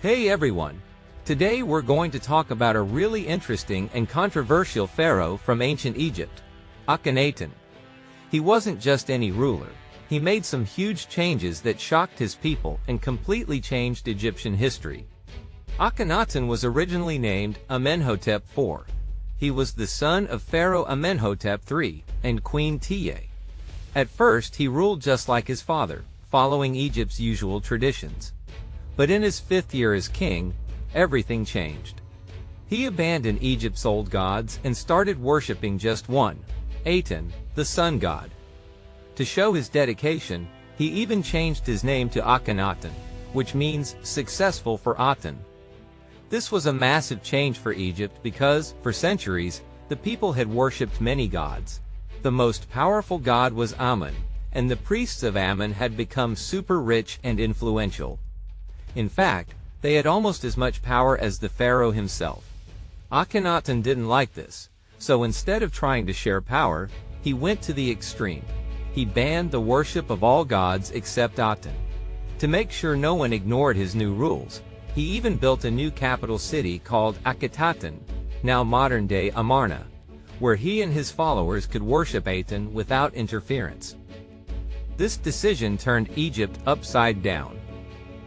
Hey everyone! Today we're going to talk about a really interesting and controversial pharaoh from ancient Egypt, Akhenaten. He wasn't just any ruler, he made some huge changes that shocked his people and completely changed Egyptian history. Akhenaten was originally named Amenhotep IV. He was the son of Pharaoh Amenhotep III and Queen Tiye. At first he ruled just like his father, following Egypt's usual traditions. But in his 5th year as king, everything changed. He abandoned Egypt's old gods and started worshipping just one, Aten, the sun god. To show his dedication, he even changed his name to Akhenaten, which means successful for Aten. This was a massive change for Egypt because, for centuries, the people had worshipped many gods. The most powerful god was Amun, and the priests of Amun had become super rich and influential. In fact, they had almost as much power as the pharaoh himself. Akhenaten didn't like this, so instead of trying to share power, he went to the extreme. He banned the worship of all gods except Aten. To make sure no one ignored his new rules, he even built a new capital city called Akhetaten, now modern-day Amarna, where he and his followers could worship Aten without interference. This decision turned Egypt upside down.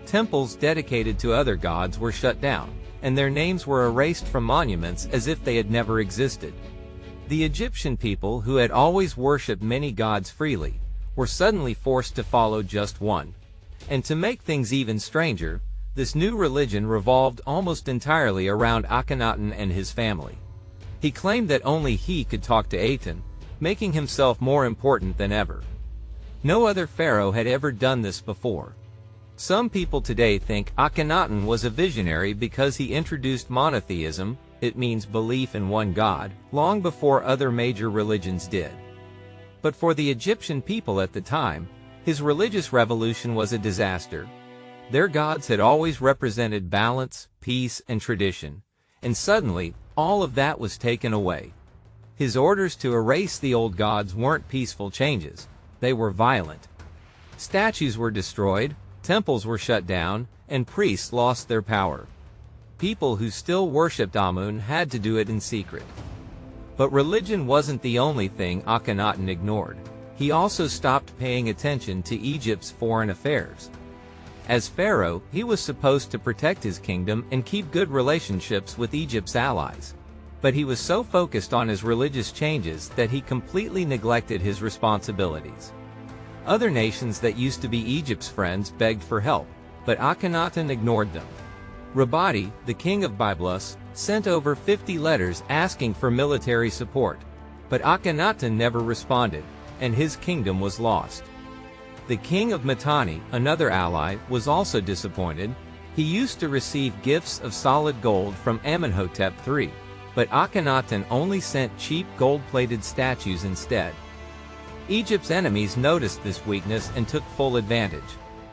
Temples dedicated to other gods were shut down, and their names were erased from monuments as if they had never existed. The Egyptian people, who had always worshipped many gods freely, were suddenly forced to follow just one. And to make things even stranger, this new religion revolved almost entirely around Akhenaten and his family. He claimed that only he could talk to Aten, making himself more important than ever. No other pharaoh had ever done this before. Some people today think Akhenaten was a visionary because he introduced monotheism, it means belief in one god, long before other major religions did. But for the Egyptian people at the time, his religious revolution was a disaster. Their gods had always represented balance, peace, and tradition, and suddenly, all of that was taken away. His orders to erase the old gods weren't peaceful changes, they were violent. Statues were destroyed, temples were shut down, and priests lost their power. People who still worshipped Amun had to do it in secret. But religion wasn't the only thing Akhenaten ignored. He also stopped paying attention to Egypt's foreign affairs. As pharaoh, he was supposed to protect his kingdom and keep good relationships with Egypt's allies. But he was so focused on his religious changes that he completely neglected his responsibilities. Other nations that used to be Egypt's friends begged for help, but Akhenaten ignored them. Rabadi, the king of Byblos, sent over 50 letters asking for military support, but Akhenaten never responded, and his kingdom was lost. The king of Mitanni, another ally, was also disappointed. He used to receive gifts of solid gold from Amenhotep III, but Akhenaten only sent cheap gold-plated statues instead. Egypt's enemies noticed this weakness and took full advantage,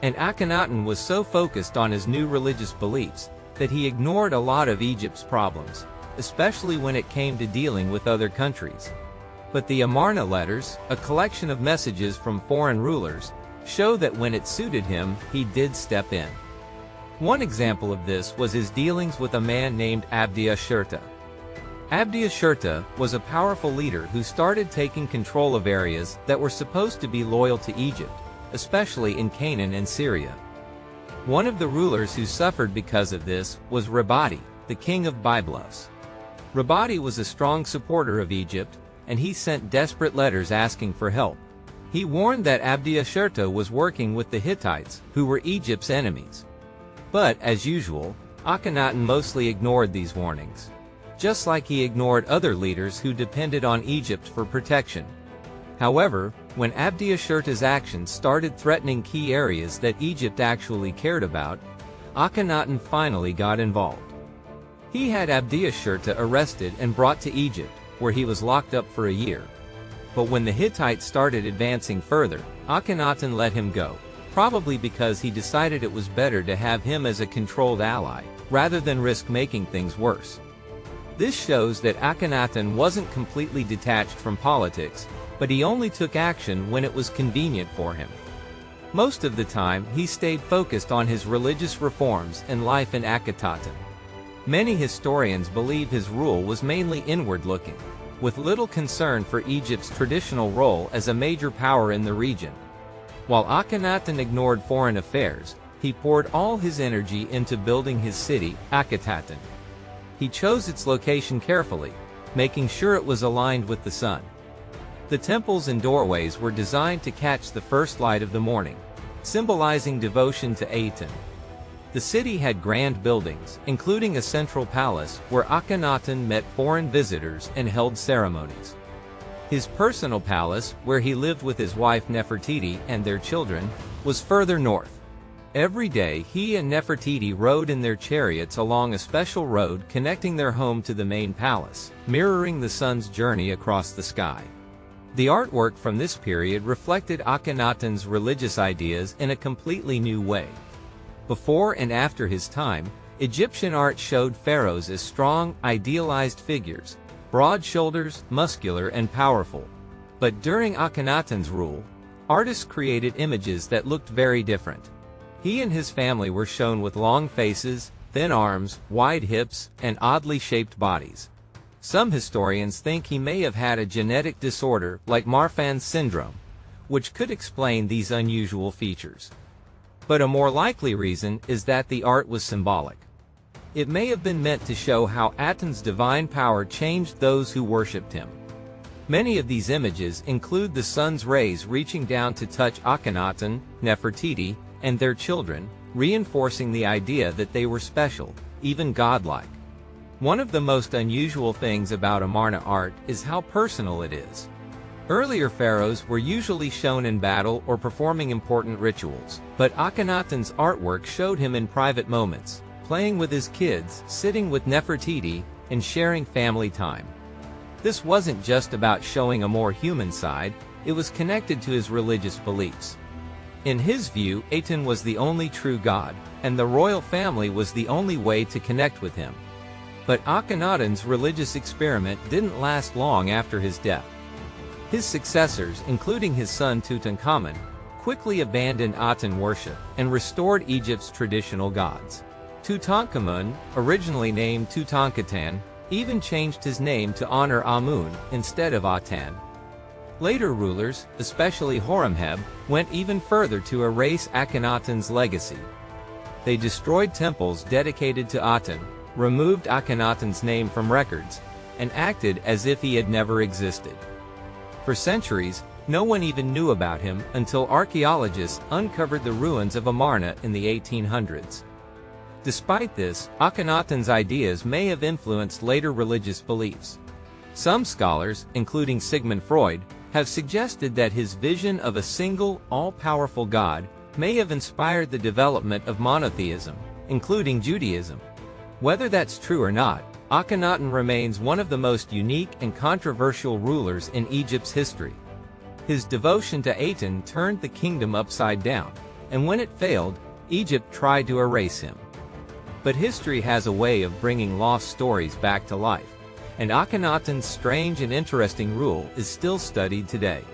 and Akhenaten was so focused on his new religious beliefs that he ignored a lot of Egypt's problems, especially when it came to dealing with other countries. But the Amarna letters, a collection of messages from foreign rulers, show that when it suited him, he did step in. One example of this was his dealings with a man named Abdi-Ashurta. Abdi-Ashurta was a powerful leader who started taking control of areas that were supposed to be loyal to Egypt, especially in Canaan and Syria. One of the rulers who suffered because of this was Rabadi, the king of Byblos. Rabadi was a strong supporter of Egypt, and he sent desperate letters asking for help. He warned that Abdi-Ashurta was working with the Hittites, who were Egypt's enemies. But, as usual, Akhenaten mostly ignored these warnings, just like he ignored other leaders who depended on Egypt for protection. However, when Abdi-Ashurta's actions started threatening key areas that Egypt actually cared about, Akhenaten finally got involved. He had Abdi-Ashurta arrested and brought to Egypt, where he was locked up for a year. But when the Hittites started advancing further, Akhenaten let him go, probably because he decided it was better to have him as a controlled ally, rather than risk making things worse. This shows that Akhenaten wasn't completely detached from politics, but he only took action when it was convenient for him. Most of the time, he stayed focused on his religious reforms and life in Akhetaten. Many historians believe his rule was mainly inward-looking, with little concern for Egypt's traditional role as a major power in the region. While Akhenaten ignored foreign affairs, he poured all his energy into building his city, Akhetaten. He chose its location carefully, making sure it was aligned with the sun. The temples and doorways were designed to catch the first light of the morning, symbolizing devotion to Aten. The city had grand buildings, including a central palace where Akhenaten met foreign visitors and held ceremonies. His personal palace, where he lived with his wife Nefertiti and their children, was further north. Every day he and Nefertiti rode in their chariots along a special road connecting their home to the main palace, mirroring the sun's journey across the sky. The artwork from this period reflected Akhenaten's religious ideas in a completely new way. Before and after his time, Egyptian art showed pharaohs as strong, idealized figures, broad shoulders, muscular and powerful. But during Akhenaten's rule, artists created images that looked very different. He and his family were shown with long faces, thin arms, wide hips, and oddly shaped bodies. Some historians think he may have had a genetic disorder like Marfan's syndrome, which could explain these unusual features. But a more likely reason is that the art was symbolic. It may have been meant to show how Aten's divine power changed those who worshipped him. Many of these images include the sun's rays reaching down to touch Akhenaten, Nefertiti, and their children, reinforcing the idea that they were special, even godlike. One of the most unusual things about Amarna art is how personal it is. Earlier pharaohs were usually shown in battle or performing important rituals, but Akhenaten's artwork showed him in private moments, playing with his kids, sitting with Nefertiti, and sharing family time. This wasn't just about showing a more human side, it was connected to his religious beliefs. In his view, Aten was the only true god, and the royal family was the only way to connect with him. But Akhenaten's religious experiment didn't last long after his death. His successors, including his son Tutankhamun, quickly abandoned Aten worship and restored Egypt's traditional gods. Tutankhamun, originally named Tutankhaten, even changed his name to honor Amun instead of Aten. Later rulers, especially Horemheb, went even further to erase Akhenaten's legacy. They destroyed temples dedicated to Aten, removed Akhenaten's name from records, and acted as if he had never existed. For centuries, no one even knew about him until archaeologists uncovered the ruins of Amarna in the 1800s. Despite this, Akhenaten's ideas may have influenced later religious beliefs. Some scholars, including Sigmund Freud, have suggested that his vision of a single, all-powerful God may have inspired the development of monotheism, including Judaism. Whether that's true or not, Akhenaten remains one of the most unique and controversial rulers in Egypt's history. His devotion to Aten turned the kingdom upside down, and when it failed, Egypt tried to erase him. But history has a way of bringing lost stories back to life, and Akhenaten's strange and interesting rule is still studied today.